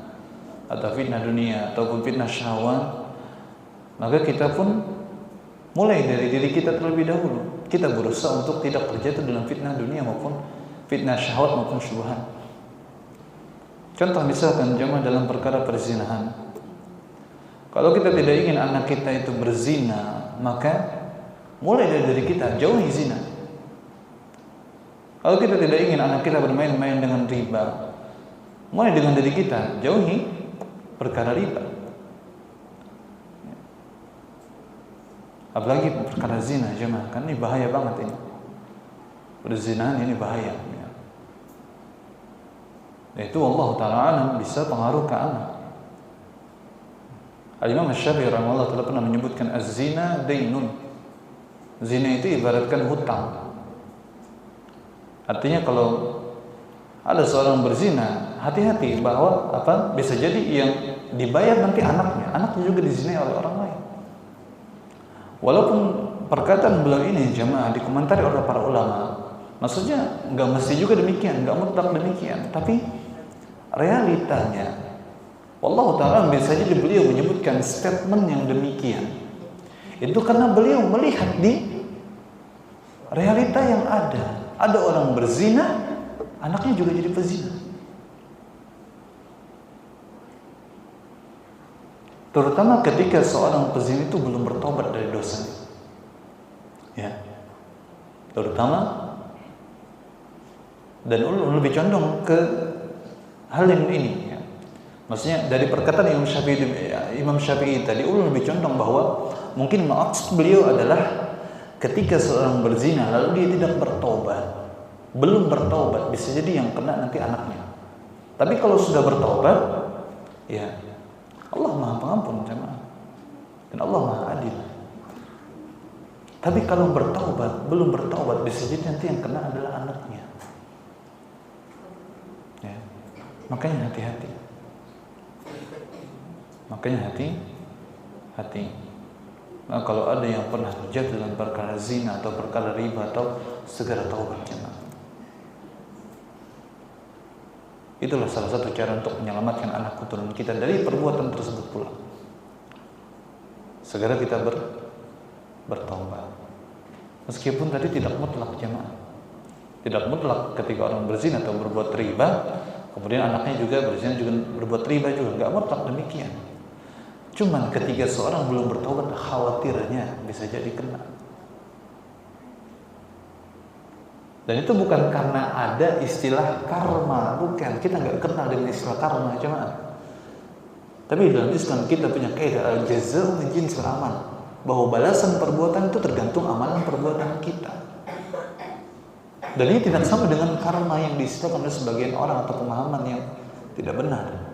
atau fitnah dunia ataupun fitnah syahwat, maka kita pun mulai dari diri kita terlebih dahulu. Kita berusaha untuk tidak terjatuh dalam fitnah dunia maupun fitnah syahwat maupun syubhat. Contoh misalkan jemaah dalam perkara perzinahan. Kalau kita tidak ingin anak kita itu berzina, maka mulai dari diri kita jauhi zina. Kalau kita tidak ingin anak kita bermain-main dengan riba, mulai dengan diri kita jauhi perkara riba. Apalagi perkara zina, jemaah, kan ini bahaya banget ini. Perzinahan ini bahaya. Itu Allah Ta'ala alam bisa pengaruh ke anak. Al-Imam Asy-Syafi'i rahimahullah telah pernah menyebutkan az-zina dainun. Zina itu ibaratkan hutang. Artinya kalau ada seorang berzina, hati-hati bahwa bisa jadi yang dibayar nanti anaknya juga dizinai oleh orang lain. Walaupun perkataan beliau ini jemaah dikomentari oleh para ulama, maksudnya nggak mesti juga demikian, nggak mutlak demikian, tapi realitanya, wallahu ta'ala bisa jadi beliau menyebutkan statement yang demikian itu karena beliau melihat di realita yang ada. Ada orang berzina, anaknya juga jadi pezina. Terutama ketika seorang pezina itu belum bertobat dari dosa. Ya. Terutama dan lebih condong ke hal yang ini ya. Maksudnya dari perkataan Imam Syafi'i tadi lebih condong bahwa mungkin maksud beliau adalah ketika seorang berzina lalu dia tidak bertobat, belum bertobat, bisa jadi yang kena nanti anaknya. Tapi kalau sudah bertobat, ya Allah Maha Pengampun, jemaah. Dan Allah Maha Adil. Tapi kalau belum bertaubat, bisa jadi nanti yang kena adalah anaknya. Ya. Makanya hati-hati. Nah, kalau ada yang pernah terjatuh dalam perkara zina atau perkara riba, atau segera taubat jemaah. Itulah salah satu cara untuk menyelamatkan anak keturunan kita dari perbuatan tersebut pula. Segera kita bertaubat. Meskipun tadi tidak mutlak jemaah. Tidak mutlak ketika orang berzina atau berbuat riba, kemudian anaknya juga berzina juga berbuat riba juga, enggak mutlak demikian. Cuman ketika seorang belum bertaubat, khawatirnya bisa jadi kena. Dan itu bukan karena ada istilah karma, bukan. Kita nggak kenal dengan istilah karma, cuma. Tapi dalam Islam kita punya kaidah al-jazaa' min jinsil amal, bahwa balasan perbuatan itu tergantung amalan perbuatan kita. Dan ini tidak sama dengan karma yang diistilahkan oleh sebagian orang atau pemahaman yang tidak benar.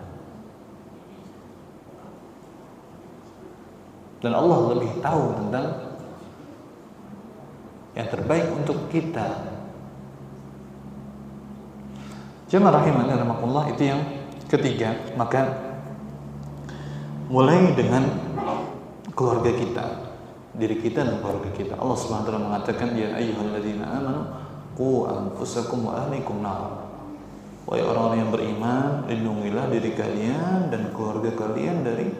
Dan Allah lebih tahu tentang yang terbaik untuk kita. Jemaah rahimani rahimakumullah, itu yang ketiga. Maka mulai dengan keluarga kita, diri kita dan keluarga kita. Allah Subhanahu wa taala mengatakan, ya ayyuhalladzina amanu qu anfusakum wa ahlikum nar. Wahai orang-orang yang beriman, lindungilah diri kalian dan keluarga kalian dari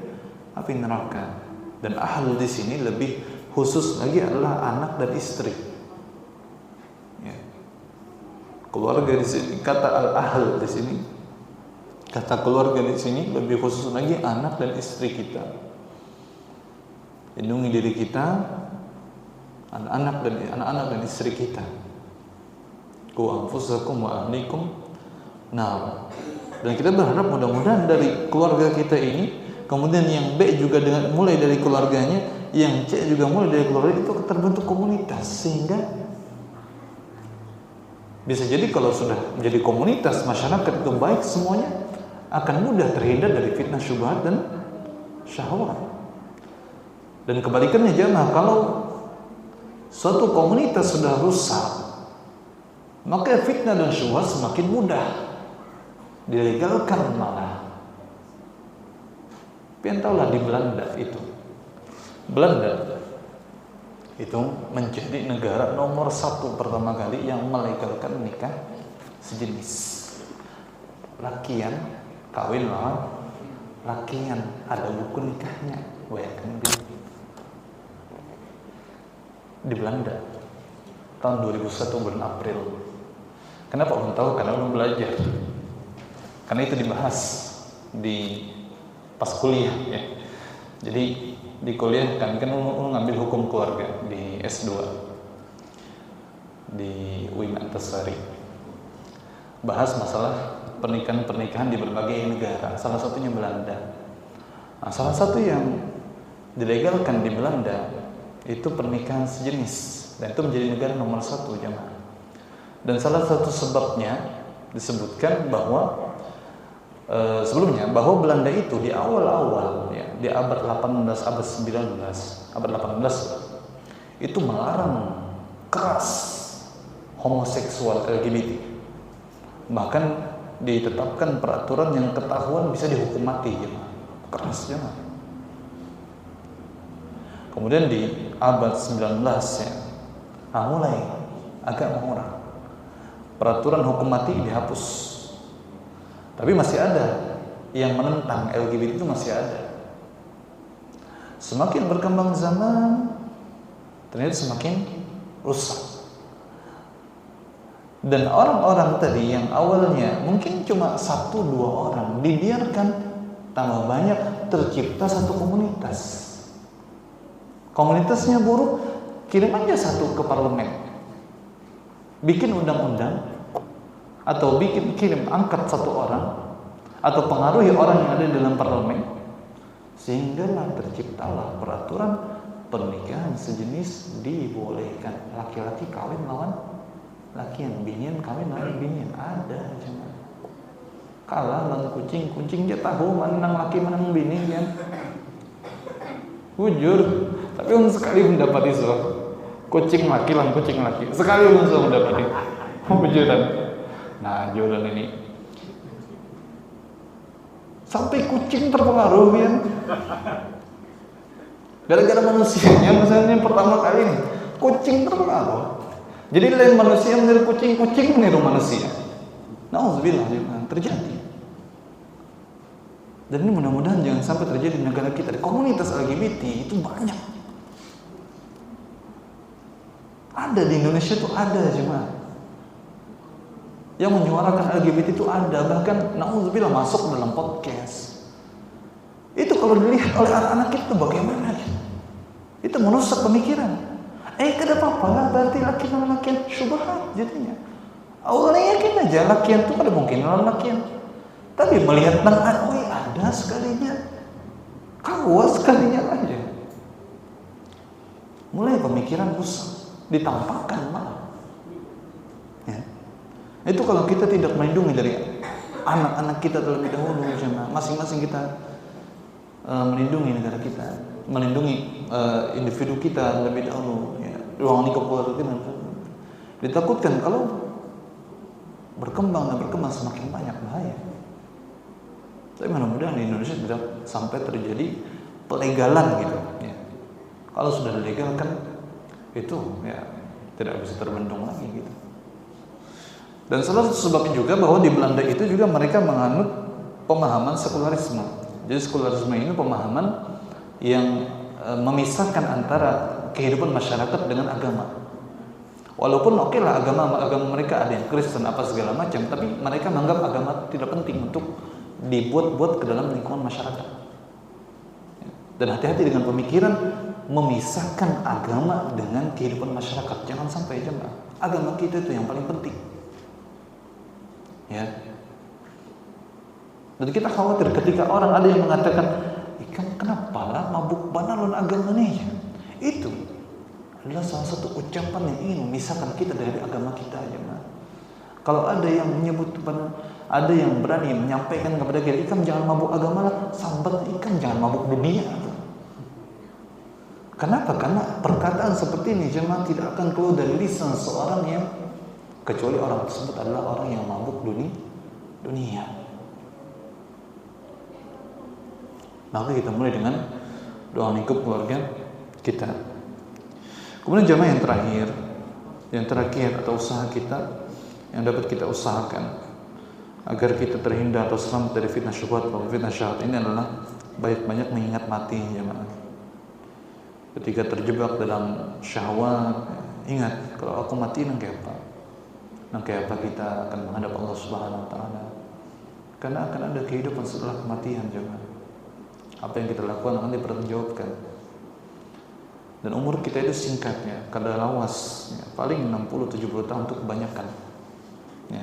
api neraka. Dan ahl di sini lebih khusus lagi adalah anak dan istri. Keluarga di sini, kata al-ahl di sini, kata keluarga di sini lebih khusus lagi anak dan istri kita. Lindungi diri kita, anak-anak dan istri kita. Qu anfusakum wa ahlikum nar. Dan kita berharap mudah-mudahan dari keluarga kita ini, kemudian yang B juga dengan mulai dari keluarganya, yang C juga mulai dari keluarga itu terbentuk komunitas, sehingga bisa jadi kalau sudah menjadi komunitas masyarakat itu baik, semuanya akan mudah terhindar dari fitnah syubhat dan syahwat. Dan kebalikannya jemaah, kalau suatu komunitas sudah rusak, maka fitnah dan syubhat semakin mudah dilegalkan malah. Pian tahulah di Belanda itu menjadi negara nomor 1 pertama kali yang melegalkan nikah sejenis. Lakian kawin lawan lakian, ada buku nikahnya. Bayangkan di Belanda tahun 2001 bulan April. Kenapa belum tahu? Karena belum belajar. Karena itu dibahas di pas kuliah ya. Jadi di kuliah kan ngambil hukum keluarga di S2 di UIN Antasari, bahas masalah pernikahan di berbagai negara, salah satunya Belanda. Nah, salah satu yang dilegalkan di Belanda itu pernikahan sejenis, dan itu menjadi negara nomor 1 jemaah. Dan salah satu sebabnya disebutkan bahwa sebelumnya bahwa Belanda itu di awal-awal ya, di abad 18, abad 19, abad 18 itu melarang keras homoseksual LGBT. Bahkan ditetapkan peraturan yang ketahuan bisa dihukum mati ya. Keras ya. Kemudian di abad 19 ya, mulai agak mengurang. Peraturan hukum mati dihapus. Tapi masih ada yang menentang LGBT, itu masih ada. Semakin berkembang zaman, ternyata semakin rusak. Dan orang-orang tadi yang awalnya mungkin cuma 1-2 orang, dibiarkan tambah banyak, tercipta satu komunitas. Komunitasnya buruk, kirim aja satu ke parlemen, bikin undang-undang, atau kirim angkat satu orang, atau pengaruhi orang yang ada di dalam parlemen, sehinggalah terciptalah peraturan pernikahan sejenis dibolehkan. Laki-laki kawin lawan lakian, binian kawin lawan binian, ada cuma kalah lawan kucing dia tahu mana laki mana bini kan. Jujur. Tapi sekali mendapati kucing laki lah, kucing laki. Sekali sudah mendapati. Jujuran. Nah, jujuran ini. Sampai kucing terpengaruh ya. Gara-gara manusianya, misalnya yang pertama kali ini, kucing terpengaruh. Jadi lain manusia meniru kucing, kucing meniru manusia. Nauzubillah, terjadi. Dan ini mudah-mudahan jangan sampai terjadi di negara kita. Di komunitas LGBT itu banyak. Ada di Indonesia itu ada jemaah. Yang menyuarakan LGBT itu ada, bahkan nauzubillah masuk dalam podcast. Itu kalau dilihat oleh anak-anak kita bagaimana? Itu merusak pemikiran. Kada apa-apa lah, berarti laki dan lakian syubhat jadinya. Awalnya yakin aja lakian itu ada mungkin lawan lakian. Tapi melihat ada sekalinya, kawas sekalinya aja. Mulai pemikiran rusak, ditampakkan malah. Ya. Itu kalau kita tidak melindungi dari anak-anak kita terlebih dahulu, masing-masing kita melindungi negara kita, melindungi individu kita terlebih dahulu. Ya. Ruang lingkup keluarga kita ditakutkan kalau berkembang semakin banyak bahaya. Tapi mudah-mudahan di Indonesia tidak sampai terjadi pelegalan gitu. Ya. Kalau sudah dilegalkan itu ya tidak bisa terbendung lagi gitu. Dan salah satu sebabnya juga bahwa di Belanda itu juga mereka menganut pemahaman sekularisme. Jadi sekularisme ini pemahaman yang memisahkan antara kehidupan masyarakat dengan agama. Walaupun oke lah agama mereka ada yang Kristen apa segala macam, tapi mereka menganggap agama tidak penting untuk dibuat-buat ke dalam lingkungan masyarakat. Dan hati-hati dengan pemikiran memisahkan agama dengan kehidupan masyarakat. Jangan sampai jemaah. Agama kita itu yang paling penting. Ya. Dan kita khawatir ketika orang ada yang mengatakan, kenapa lah mabuk banalon agama nih? Itu adalah salah satu ucapan yang ingin memisahkan kita dari agama kita aja. Kalau ada yang menyebut, ada yang berani menyampaikan kepada kita, jangan mabuk agama lah, sambat jangan mabuk dunia. Kenapa? Karena perkataan seperti ini jemaah tidak akan keluar dari lisan seorang yang kecuali orang tersebut adalah orang yang mabuk dunia. Maka kita mulai dengan doa lingkup keluarga kita. Kemudian jemaah yang terakhir atau usaha kita yang dapat kita usahakan agar kita terhindar atau selamat dari fitnah syubhat atau fitnah syahwat ini adalah banyak-banyak mengingat mati jemaah. Ketika terjebak dalam syahwat, ingat kalau aku mati nanti apa? Nanti apa kita akan menghadap Allah Subhanahu wa taala. Karena akan ada kehidupan setelah kematian jemaah. Apa yang kita lakukan akan dipertanggungjawabkan. Dan umur kita itu singkatnya, kadalawas ya, paling 60-70 tahun untuk kebanyakan. Ya.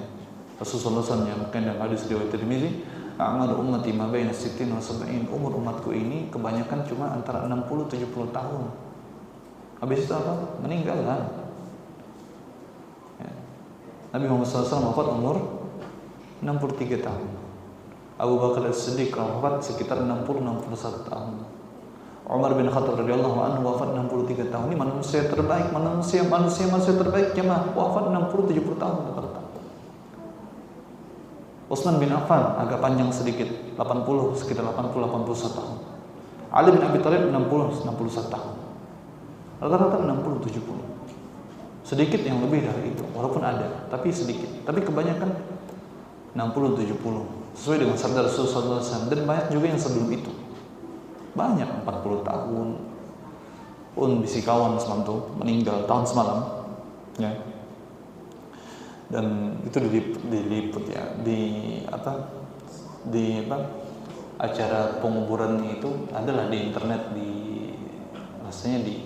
Rasulullah SAW yang dalam hadis riwayat Tirmizi, "A'malu ummati ma baina 60 wa 70." Umur umatku ini kebanyakan cuma antara 60-70 tahun. Habis itu apa? Meninggal kan. Ya. Nabi Muhammad SAW wafat umur 63 tahun. Abu Bakar As-Siddiq wafat sekitar 60-61 tahun. Umar bin Khattab radhiyallahu anhu wafat 63 tahun. Ini manusia terbaik, manusia terbaik jemaah wafat 60-70 tahun. Utsman bin Affan agak panjang sedikit, sekitar 80-81 tahun. Ali bin Abi Thalib 60-61 tahun. Rata-rata 60-70. Sedikit yang lebih dari itu, walaupun ada, tapi sedikit. Tapi kebanyakan 60-70. Sesuai dengan sabda Rasulullah SAW. Dan banyak juga yang sebelum itu. Banyak 40 tahun. Pun bisi kawan semalam tuh meninggal tahun semalam. Ya. Dan itu diliput ya di acara penguburan itu adalah di internet, rasanya di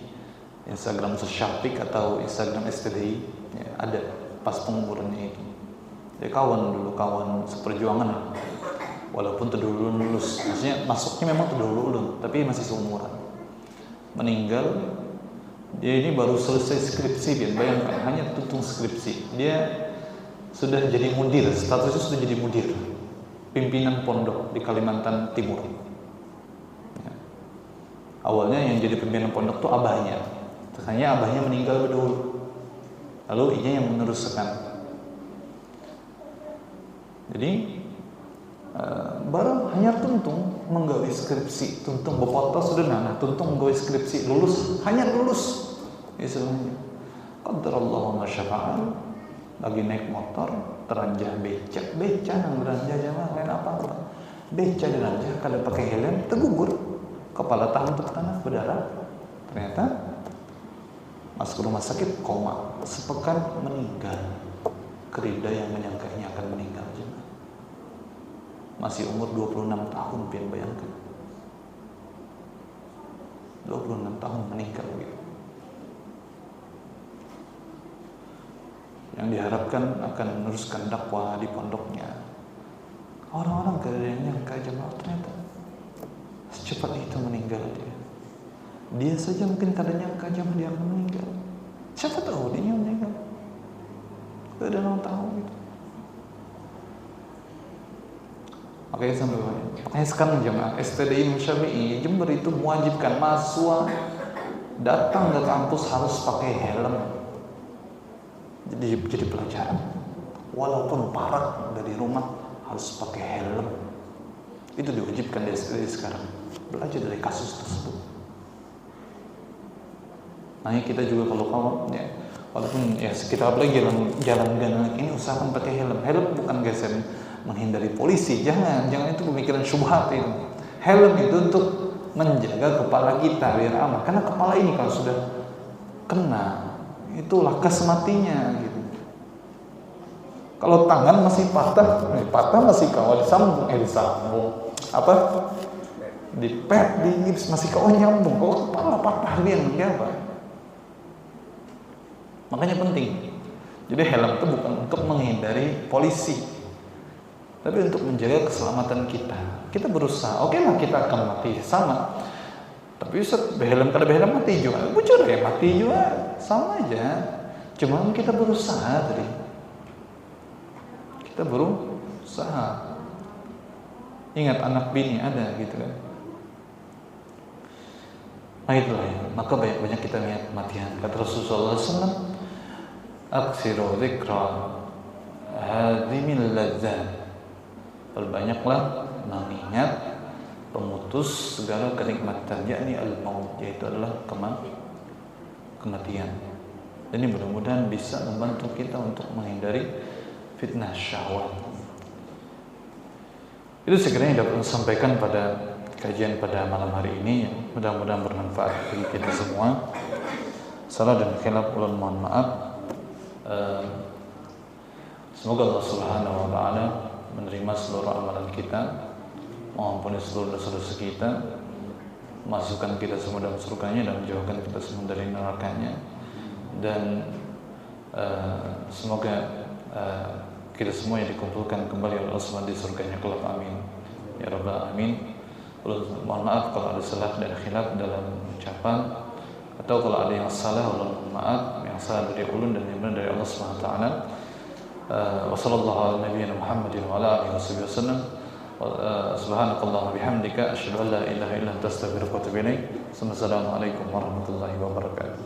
Instagram Syafiq atau Instagram STDI ya, ada pas penguburannya itu. Ya kawan seperjuangan, walaupun terdahulu lulus, maksudnya masuknya memang terdahulu tapi masih seumuran. Meninggal, dia ini baru selesai skripsi, bayangkan hanya tutung skripsi, dia sudah jadi mudir, statusnya sudah jadi mudir, pimpinan pondok di Kalimantan Timur. Ya. Awalnya yang jadi pimpinan pondok tuh abahnya. Ternyata abahnya meninggal dulu. Lalu inya yang meneruskan. Jadi baru hanya tuntung menggawe skripsi, tuntung bepoto sudah nah tuntung menggawe skripsi lulus, hanya lulus. Istilahnya. Qadarallahu ma syafa'al. Lagi naik motor, teranjah beca nang beranjah jamaah lain apa-apa. Beca diranjah kada pakai helm, tergugur. Kepala tahan ke tanah berdarah. Ternyata masuk rumah sakit koma, sepekan meninggal. Kerida yang menyangkanya akan meninggal jemaah. Masih umur 26 tahun, pian bayangkan. 26 tahun meninggal gitu. Yang diharapkan akan meneruskan dakwah di pondoknya. Orang-orang gak ada yang nyangka jemaah, ternyata secepat itu meninggal dia. Dia saja mungkin tak ada nyangka jemaah dia akan meninggal. Siapa tahu dia meninggal. Gak ada orang tahu gitu. Makanya sampai makanya sekarang jemaah STDI Imam Syafi'i Jember itu mewajibkan mahasiswa datang ke kampus harus pakai helm. Jadi pelajaran. Walaupun parah dari rumah harus pakai helm. Itu diwajibkan di STDI sekarang. Belajar dari kasus tersebut. Nah kita juga kalau ya, walaupun ya kita apalagi jalan ini usahakan pakai helm. Helm bukan guys menghindari polisi, jangan itu pemikiran syubhat itu. Helm itu untuk menjaga kepala kita biar aman. Karena kepala ini kalau sudah kena itu lakas matinya gitu. Kalau tangan masih patah masih kawal disambung apa? Dipet, digips masih kawal nyambung. Kalau kepala patah dia apa? Makanya penting. Jadi helm itu bukan untuk menghindari polisi, tapi untuk menjaga keselamatan kita. Kita berusaha, oke lah kita akan mati sama. Tapi helm kada helm mati juga, bocor ya mati juga, sama aja. Cuma kita berusaha tadi. Kita berusaha. Ingat anak bini ada gitu kan. Nah itulah ya. Maka banyak kita lihat kematian. Kata Rasulullah SAW, aksiru dzikra hadhimil ladzat. Perbanyaklah mengingat pemutus segala kenikmatan, yakni al-maut, yaitu adalah kematian. Dan ini mudah-mudahan bisa membantu kita untuk menghindari fitnah syahwat. Itu sekiranya dapat saya sampaikan pada kajian pada malam hari ini. Mudah-mudahan bermanfaat bagi kita semua. Salah dan khilaf ulun mohon maaf. Semoga Allah Subhanahu wa taala menerima seluruh amalan kita, mengampuni seluruh dosa-dosa kita, masukkan kita semua dalam surganya dan menjauhkan kita semua dari nerakanya. Dan semoga kita semua yang dikumpulkan kembali oleh Allah SWT di surganya kelak, amin ya rabbal alamin. Mohon maaf kalau ada salah dan khilaf dalam ucapan, atau kalau ada yang salah, mohon maaf yang salah dari ulun dan yang benar dari Allah SWT. Wa sallallahu ala nabiyyina Muhammadin wa ala alihi wasallam. Subhanakallahumma bihamdika asyhadu an la ilaha illa anta astaghfiruka wa atubu ilaik. Assalamualaikum warahmatullahi wabarakatuh.